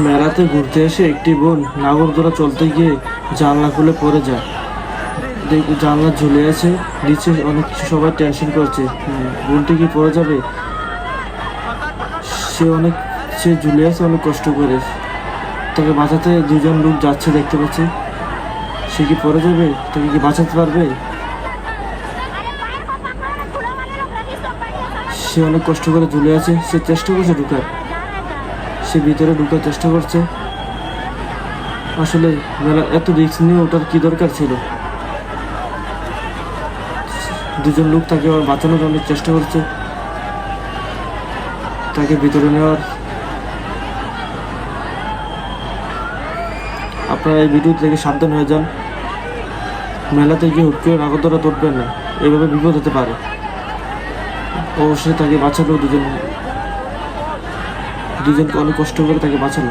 মেলাতে ঘুরতে এসে একটি বোন নাগরদোলা চলতে গিয়ে জানলা খুলে পড়ে যায়। জানলা ঝুলে আছে, নিচে অনেক কিছু, সবাই টেনশন করছে বোনটি কি পড়ে যাবে। সে ঝুলে আছে অনেক কষ্ট করে। তাকে বাঁচাতে দুজন লোক যাচ্ছে, দেখতে পাচ্ছে। সে কি পড়ে যাবে? তাকে কি বাঁচাতে পারবে? সে অনেক কষ্ট করে ঝুলে আছে, সে চেষ্টা করছে ঢুকার, সে ভিতরে ঢুকার চেষ্টা করছে। আসলে মেলা এত রিস্ক নিয়ে ওঠার কি দরকার ছিল? দুজন লোক তাকে বাঁচানোর অনেক চেষ্টা করছে, তাকে ভিতরে নেওয়ার। আপনারা এই ভিডিও থেকে সাবধান হয়ে যান। মেলাতে গিয়ে হুট করে নাগরদোলা তুলবেন না, এভাবে বিপদ হতে পারে। অবশ্যই তাকে বাঁচালো, দুজনকে অনেক কষ্ট করে তাকে বাঁচালো।